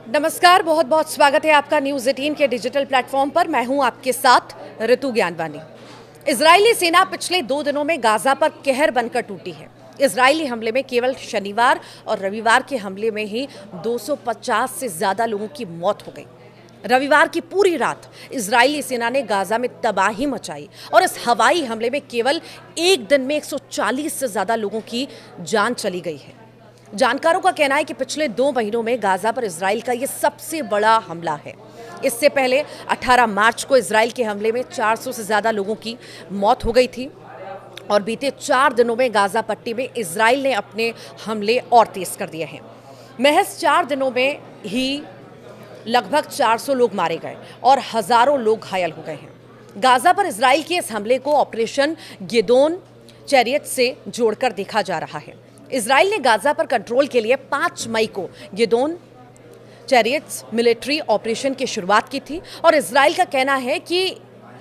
नमस्कार, बहुत बहुत स्वागत है आपका न्यूज़ 18 के डिजिटल प्लेटफॉर्म पर। मैं हूं आपके साथ ऋतु ज्ञानवानी। इजरायली सेना पिछले 2 दिनों में गाजा पर कहर बनकर टूटी है। इजरायली हमले में केवल शनिवार और रविवार के हमले में ही 250 से ज़्यादा लोगों की मौत हो गई। रविवार की पूरी रात इजरायली सेना ने गाजा में तबाही मचाई और इस हवाई हमले में केवल एक दिन में 140 से ज़्यादा लोगों की जान चली गई है। जानकारों का कहना है कि पिछले 2 महीनों में गाजा पर इजराइल का ये सबसे बड़ा हमला है। इससे पहले 18 मार्च को इजराइल के हमले में 400 से ज़्यादा लोगों की मौत हो गई थी और बीते 4 दिनों में गाजा पट्टी में इजराइल ने अपने हमले और तेज कर दिए हैं। महज 4 दिनों में ही लगभग 400 लोग मारे गए और हज़ारों लोग घायल हो गए हैं। गाजा पर इजराइल के इस हमले को ऑपरेशन गिदोन चैरियट से जोड़कर देखा जा रहा है। इजराइल ने गाजा पर कंट्रोल के लिए 5 मई को गिदोन चैरियट्स मिलिट्री ऑपरेशन की शुरुआत की थी और इजराइल का कहना है कि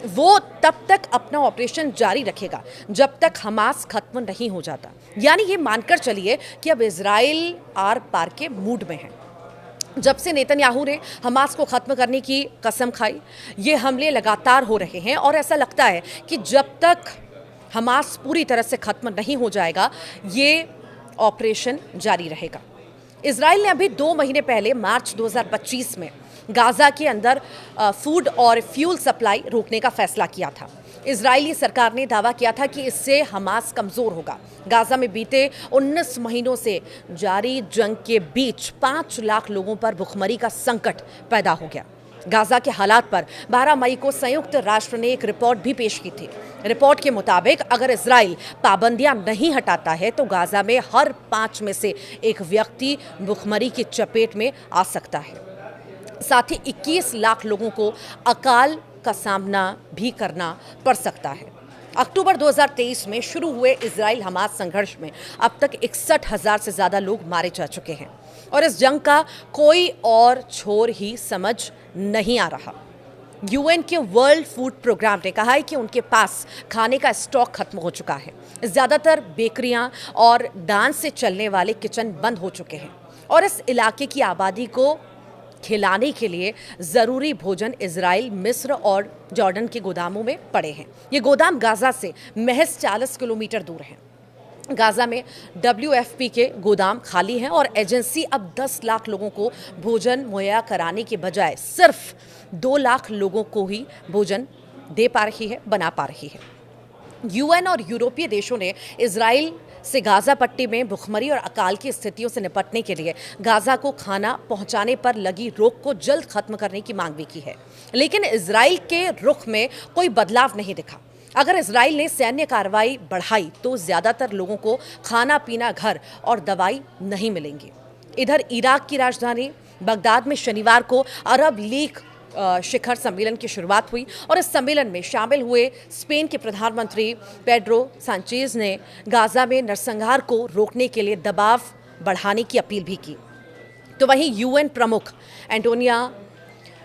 वो तब तक अपना ऑपरेशन जारी रखेगा जब तक हमास खत्म नहीं हो जाता। यानी ये मानकर चलिए कि अब इजराइल आर पार के मूड में है। जब से नेतन्याहू ने हमास को खत्म करने की कसम खाई, ये हमले लगातार हो रहे हैं और ऐसा लगता है कि जब तक हमास पूरी तरह से खत्म नहीं हो जाएगा ये ऑपरेशन जारी रहेगा। इजराइल ने अभी 2 महीने पहले मार्च 2025 में गाजा के अंदर फूड और फ्यूल सप्लाई रोकने का फैसला किया था। इजरायली सरकार ने दावा किया था कि इससे हमास कमज़ोर होगा। गाजा में बीते 19 महीनों से जारी जंग के बीच 5 लाख लोगों पर भुखमरी का संकट पैदा हो गया। गाजा के हालात पर 12 मई को संयुक्त राष्ट्र ने एक रिपोर्ट भी पेश की थी। रिपोर्ट के मुताबिक अगर इजराइल पाबंदियां नहीं हटाता है तो गाजा में हर 5 में से एक व्यक्ति भुखमरी की चपेट में आ सकता है। साथ ही 21 लाख लोगों को अकाल का सामना भी करना पड़ सकता है। अक्टूबर 2023 में शुरू हुए इजराइल हमास संघर्ष में अब तक 61,000 से ज़्यादा लोग मारे जा चुके हैं और इस जंग का कोई और छोर ही समझ नहीं आ रहा। यूएन के वर्ल्ड फूड प्रोग्राम ने कहा है कि उनके पास खाने का स्टॉक खत्म हो चुका है। ज़्यादातर बेकरियां और डांस से चलने वाले किचन बंद हो चुके हैं और इस इलाके की आबादी को खिलाने के लिए ज़रूरी भोजन इजराइल, मिस्र और जॉर्डन के गोदामों में पड़े हैं। ये गोदाम गाजा से महज 40 किलोमीटर दूर हैं। गाजा में WFP के गोदाम खाली हैं और एजेंसी अब 10 लाख लोगों को भोजन मुहैया कराने के बजाय सिर्फ 2 लाख लोगों को ही भोजन दे पा रही है, बना पा रही है। यूएन और यूरोपीय देशों ने इजराइल से गाजा पट्टी में भुखमरी और अकाल की स्थितियों से निपटने के लिए गाजा को खाना पहुंचाने पर लगी रोक को जल्द खत्म करने की मांग भी की है, लेकिन इजराइल के रुख में कोई बदलाव नहीं दिखा। अगर इजराइल ने सैन्य कार्रवाई बढ़ाई तो ज़्यादातर लोगों को खाना पीना, घर और दवाई नहीं मिलेंगी। इधर इराक की राजधानी बगदाद में शनिवार को अरब लीग शिखर सम्मेलन की शुरुआत हुई और इस सम्मेलन में शामिल हुए स्पेन के प्रधानमंत्री पेड्रो सांचेज ने गाजा में नरसंहार को रोकने के लिए दबाव बढ़ाने की अपील भी की। तो वहीं यूएन प्रमुख एंटोनियो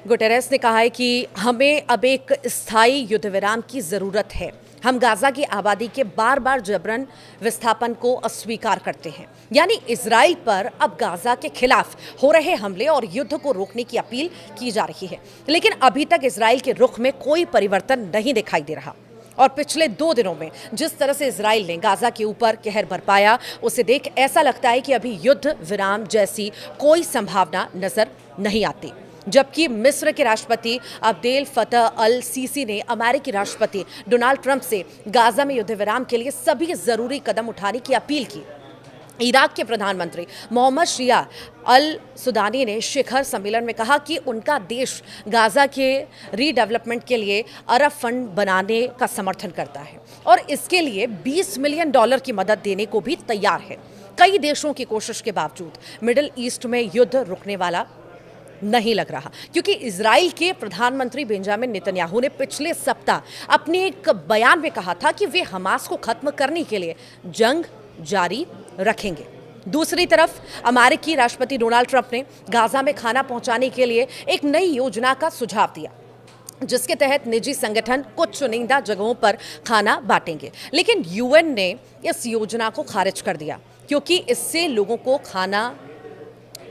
गुटेरेस ने कहा है कि हमें अब एक स्थायी युद्ध विराम की ज़रूरत है। हम गाजा की आबादी के बार बार जबरन विस्थापन को अस्वीकार करते हैं। यानी इजराइल पर अब गाजा के खिलाफ हो रहे हमले और युद्ध को रोकने की अपील की जा रही है, लेकिन अभी तक इजराइल के रुख में कोई परिवर्तन नहीं दिखाई दे रहा। और पिछले 2 दिनों में जिस तरह से इजराइल ने गाजा के ऊपर कहर बरपाया, उसे देख ऐसा लगता है कि अभी युद्ध विराम जैसी कोई संभावना नजर नहीं आती। जबकि मिस्र के राष्ट्रपति अब्देल फतह अल सीसी ने अमेरिकी राष्ट्रपति डोनाल्ड ट्रंप से गाजा में युद्ध विराम के लिए सभी जरूरी कदम उठाने की अपील की। इराक के प्रधानमंत्री मोहम्मद शिया अल सुदानी ने शिखर सम्मेलन में कहा कि उनका देश गाजा के रीडेवलपमेंट के लिए अरब फंड बनाने का समर्थन करता है और इसके लिए $20 मिलियन की मदद देने को भी तैयार है। कई देशों की कोशिश के बावजूद मिडिल ईस्ट में युद्ध रुकने वाला नहीं लग रहा, क्योंकि इजराइल के प्रधानमंत्री बेंजामिन नेतन्याहू ने पिछले सप्ताह अपने एक बयान में कहा था कि वे हमास को खत्म करने के लिए जंग जारी रखेंगे। दूसरी तरफ अमेरिकी राष्ट्रपति डोनाल्ड ट्रंप ने गाजा में खाना पहुंचाने के लिए एक नई योजना का सुझाव दिया, जिसके तहत निजी संगठन कुछ चुनिंदा जगहों पर खाना बांटेंगे। लेकिन यूएन ने इस योजना को खारिज कर दिया क्योंकि इससे लोगों को खाना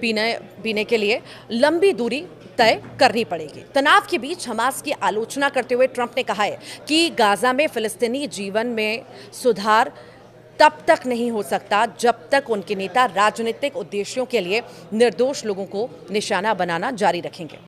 पीने के लिए लंबी दूरी तय करनी पड़ेगी। तनाव के बीच हमास की आलोचना करते हुए ट्रंप ने कहा है कि गाजा में फिलिस्तीनी जीवन में सुधार तब तक नहीं हो सकता जब तक उनके नेता राजनीतिक उद्देश्यों के लिए निर्दोष लोगों को निशाना बनाना जारी रखेंगे।